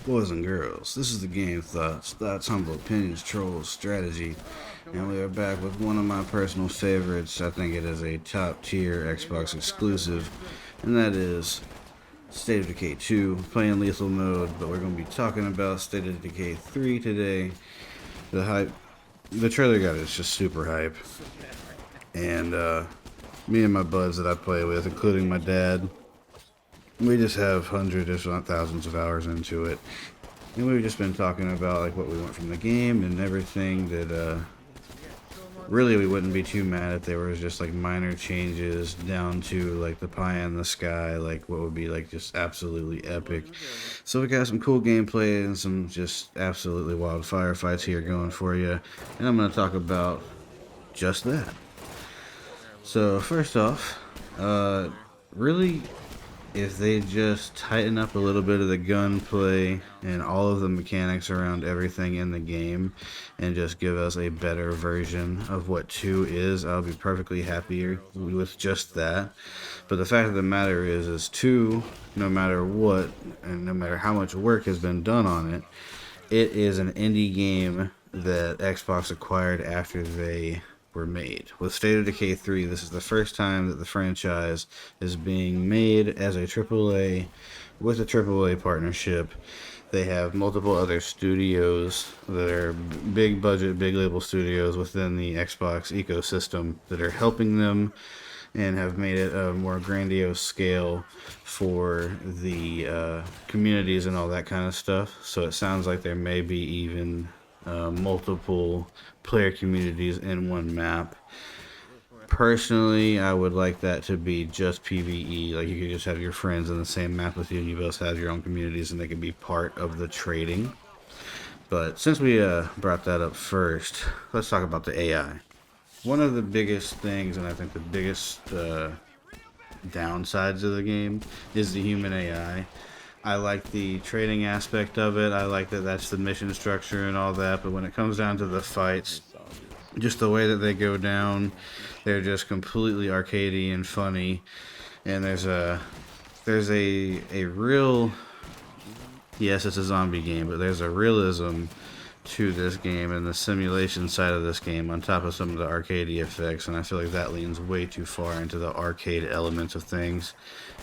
Boys and girls, this is the game Thoughts, Humble Opinions, Trolls, Strategy, and we are back with one of my personal favorites. I think it is a top tier Xbox exclusive, and that is State of Decay 2, playing lethal mode, but we're going to be talking about State of Decay 3 today. The hype, the trailer got it, it's just super hype, and me and my buds that I play with, including my dad, we just have hundreds, if not thousands of hours into it. And we've just been talking about like what we want from the game and everything that really we wouldn't be too mad if there was just like minor changes down to like the pie in the sky, like what would be like just absolutely epic. So we got some cool gameplay and some just absolutely wild firefights here going for you. And I'm going to talk about just that. So first off, really, if they just tighten up a little bit of the gunplay and all of the mechanics around everything in the game and just give us a better version of what 2 is, I'll be perfectly happy with just that. But the fact of the matter is 2, no matter what and no matter how much work has been done on it, it is an indie game that Xbox acquired after they were made. With State of Decay 3, this is the first time that the franchise is being made as a AAA, with a AAA partnership. They have multiple other studios that are big budget, big label studios within the Xbox ecosystem that are helping them and have made it a more grandiose scale for the communities and all that kind of stuff. So it sounds like there may be even multiple player communities in one map. Personally, I would like that to be just PvE. Like you could just have your friends in the same map with you and you both have your own communities and they can be part of the trading. But since we brought that up first, let's talk about the AI. One of the biggest things, and I think the biggest downsides of the game, is the human AI. I like the trading aspect of it. I like that that's the mission structure and all that. But when it comes down to the fights, just the way that they go down, they're just completely arcadey and funny. And there's a real, yes, it's a zombie game, but there's a realism to this game and the simulation side of this game on top of some of the arcadey effects, and I feel like that leans way too far into the arcade elements of things.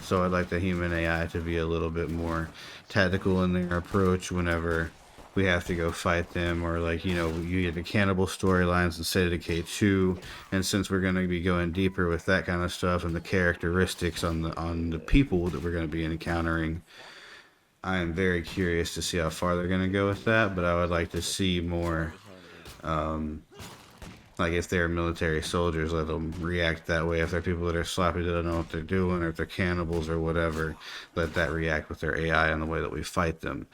So I'd like the human AI to be a little bit more tactical in their approach whenever we have to go fight them, or like, you know, you get the cannibal storylines in State of Decay 2, and since we're going to be going deeper with that kind of stuff and the characteristics on the people that we're going to be encountering, I am very curious to see how far they're going to go with that, but I would like to see more, like if they're military soldiers, let them react that way. If they're people that are sloppy, that don't know what they're doing, or if they're cannibals or whatever, let that react with their AI and the way that we fight them.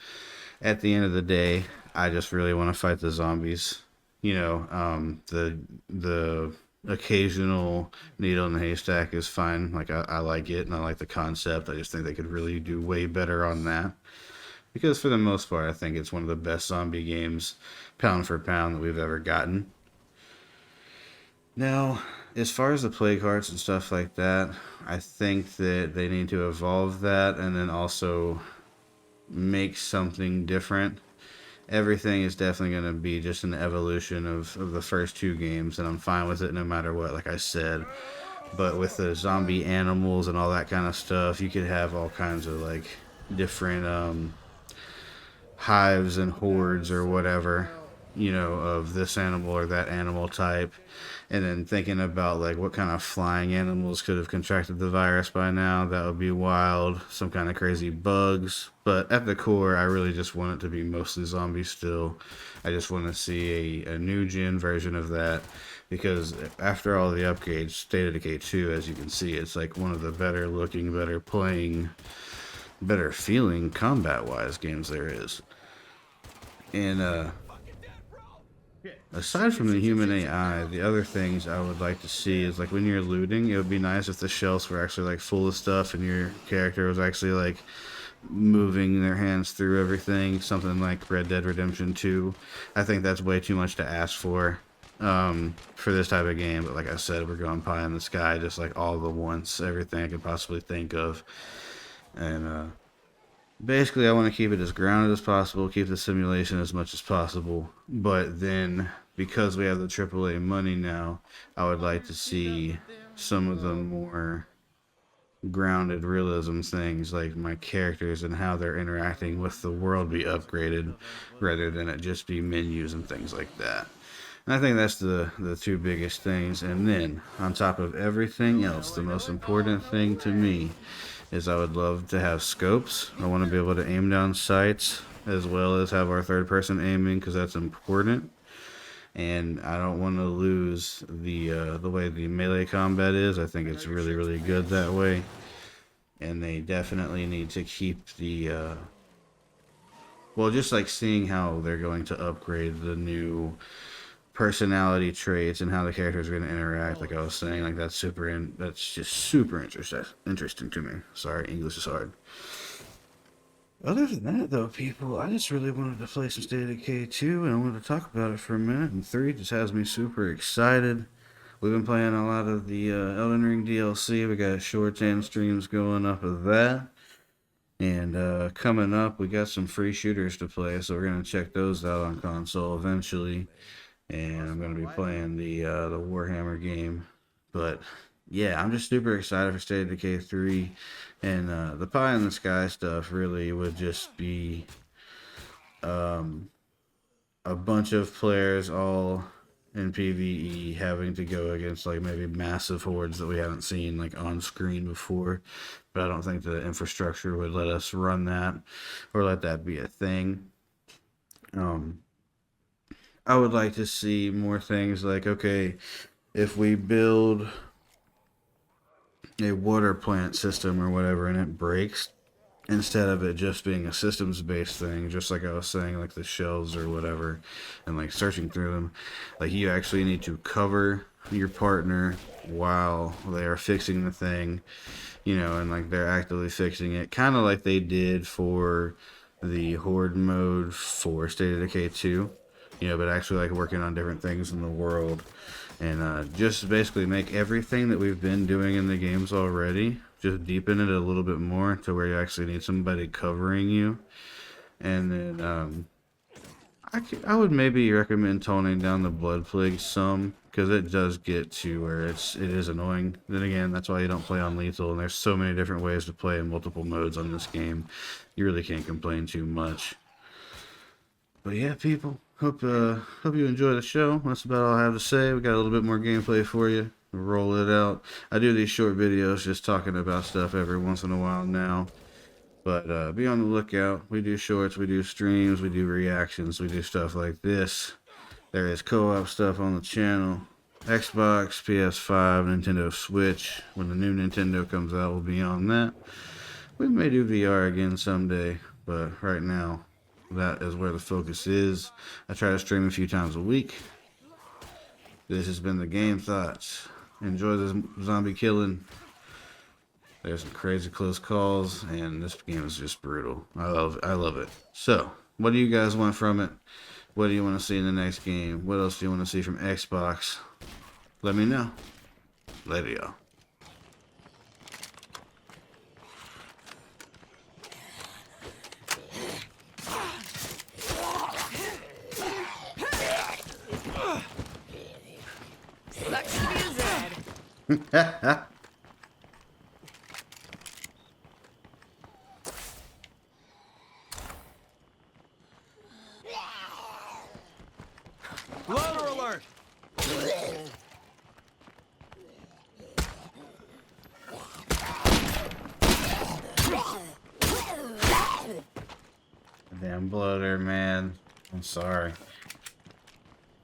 At the end of the day, I just really want to fight the zombies. You know, the occasional needle in the haystack is fine. Like I like it and I like the concept. I just think they could really do way better on that. Because for the most part, I think it's one of the best zombie games, pound for pound, that we've ever gotten. Now, as far as the plague hearts and stuff like that, I think that they need to evolve that and then also make something different. Everything is definitely going to be just an evolution of the first 2 games, and I'm fine with it no matter what, like I said. But with the zombie animals and all that kind of stuff, you could have all kinds of like different hives and hordes or whatever, you know, of this animal or that animal type. And then thinking about like what kind of flying animals could have contracted the virus by now, that would be wild. Some kind of crazy bugs. But at the core, I really just want it to be mostly zombies still. I just want to see a new gen version of that. Because after all the upgrades, State of Decay 2, as you can see, it's like one of the better looking, better playing, better feeling combat-wise games there is. And aside from the human AI, the other things I would like to see is like when you're looting, it would be nice if the shelves were actually like full of stuff and your character was actually like moving their hands through everything, something like Red Dead Redemption 2. I think that's way too much to ask for this type of game, but like I said, we're going pie in the sky, just like all the once, everything I could possibly think of. And basically I want to keep it as grounded as possible, keep the simulation as much as possible, but then because we have the AAA money now, I would like to see some of the more grounded realism things, like my characters and how they're interacting with the world, be upgraded rather than it just be menus and things like that. And I think that's the two biggest things. And then on top of everything else, the most important thing to me is I would love to have scopes. I want to be able to aim down sights as well as have our third person aiming, because that's important. And I don't want to lose the way the melee combat is. I think it's really, really good that way. And they definitely need to keep the well, just like seeing how they're going to upgrade the new personality traits and how the characters are going to interact. Like I was saying, like that's just super interesting to me. Sorry, English is hard. Other than that, though, people, I just really wanted to play some State of Decay 2, and I wanted to talk about it for a minute. And 3 just has me super excited. We've been playing a lot of the Elden Ring DLC. We got shorts and streams going up of that. And coming up, we got some free shooters to play, so we're going to check those out on console eventually. And I'm going to be playing the Warhammer game. But yeah, I'm just super excited for State of Decay 3. And the pie in the sky stuff really would just be a bunch of players all in PvE having to go against like maybe massive hordes that we haven't seen like on screen before. But I don't think the infrastructure would let us run that or let that be a thing. I would like to see more things like, okay, if we build a water plant system or whatever and it breaks, instead of it just being a systems based thing, just like I was saying, like the shelves or whatever, and like searching through them, like you actually need to cover your partner while they are fixing the thing, you know, and like they're actively fixing it, kind of like they did for the horde mode for State of Decay 2, you know, but actually like working on different things in the world. And just basically make everything that we've been doing in the games already, just deepen it a little bit more to where you actually need somebody covering you. And then I would maybe recommend toning down the blood plague some, because it does get to where it is annoying. Then again, that's why you don't play on lethal, and there's so many different ways to play in multiple modes on this game. You really can't complain too much. But yeah, people, hope you enjoy the show. That's about all I have to say. We got a little bit more gameplay for you. We'll roll it out. I do these short videos just talking about stuff every once in a while now. But be on the lookout. We do shorts, we do streams, we do reactions, we do stuff like this. There is co-op stuff on the channel. Xbox, PS5, Nintendo Switch. When the new Nintendo comes out, we'll be on that. We may do VR again someday, but right now, that is where the focus is. I try to stream a few times a week. This has been the Game Thoughts. Enjoy this zombie killing. There's some crazy close calls, and this game is just brutal. I love it. So, what do you guys want from it? What do you want to see in the next game? What else do you want to see from Xbox? Let me know. Later, y'all. Loader alert! Damn bloater, man. I'm sorry.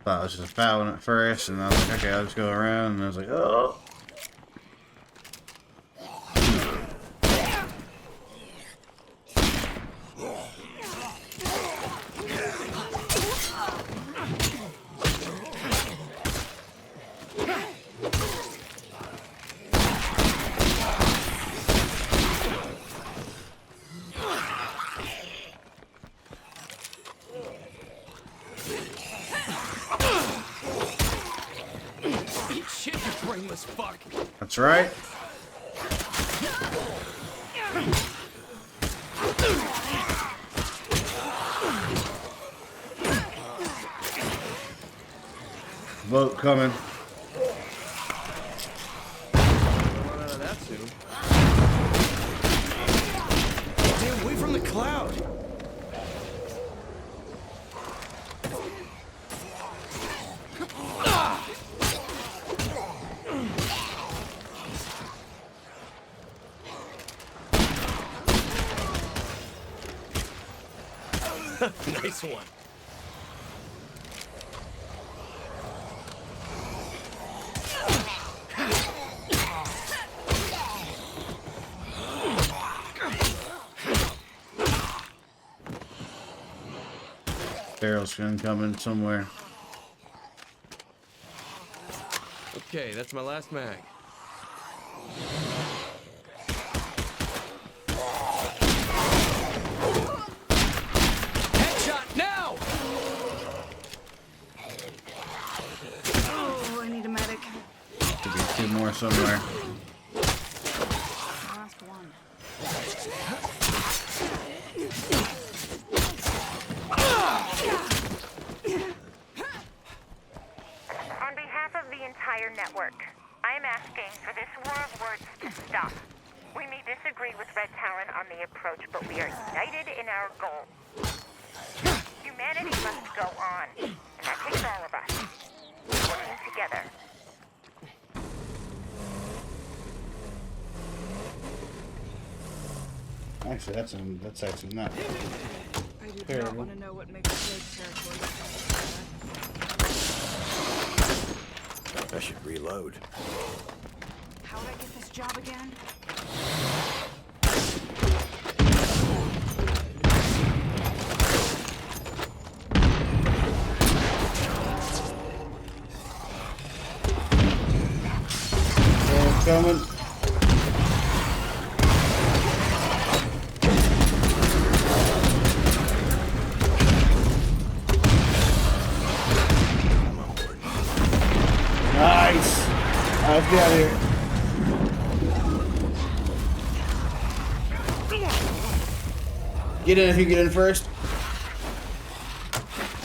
Thought I was just bowing at first, and I was like, okay, I'll just go around, and I was like, oh. Shit, you brainless fuck! That's right. Boat coming. Run out of that soon. Stay away from the cloud. Nice one. Barrel's gonna come in somewhere. Okay, that's my last mag. Headshot now! Oh, I need a medic. Could be two more somewhere. Last one. On behalf of the entire network, I am asking for this war of words to stop. We may disagree with Red Talon on the approach, but we are united in our goal. Humanity must go on, and that takes all of us, working together. Actually, that's actually not. I do not Terrible. want to know what makes safe territory. I should reload. How would I get this job again? Barrel's coming. Nice. Let's get out of here. Get in if you get in first.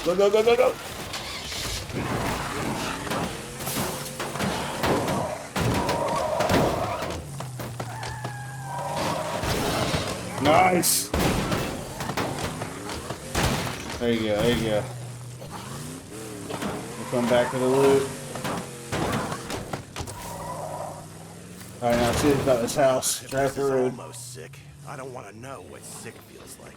Go, go, go, go, go. Nice. There you go, there you go. We'll come back to the loot. Alright, now see about this house. Right off the road. Almost sick. I don't want to know what sick feels like.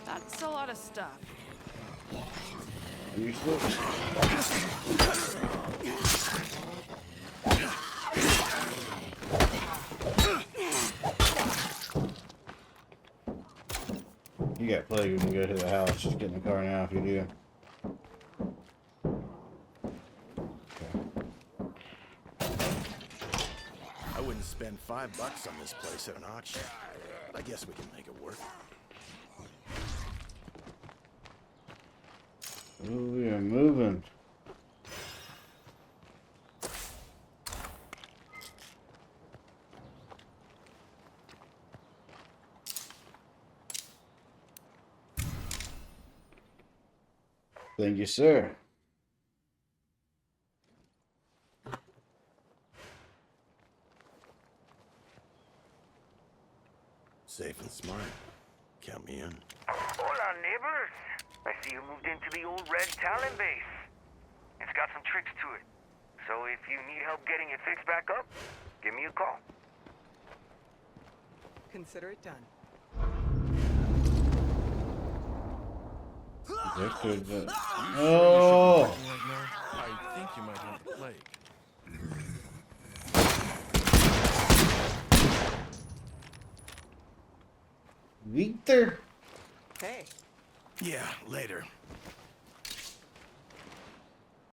That's a lot of stuff. You still? You got plague, we can go to the house. Just get in the car now if you do. I wouldn't spend $5 on this place at an auction. But I guess we can make it work. Ooh, we are moving. Thank you, sir. Safe and smart. Count me in. Hola, neighbors. I see you moved into the old Red Talon base. It's got some tricks to it. So if you need help getting it fixed back up, give me a call. Consider it done. Oh!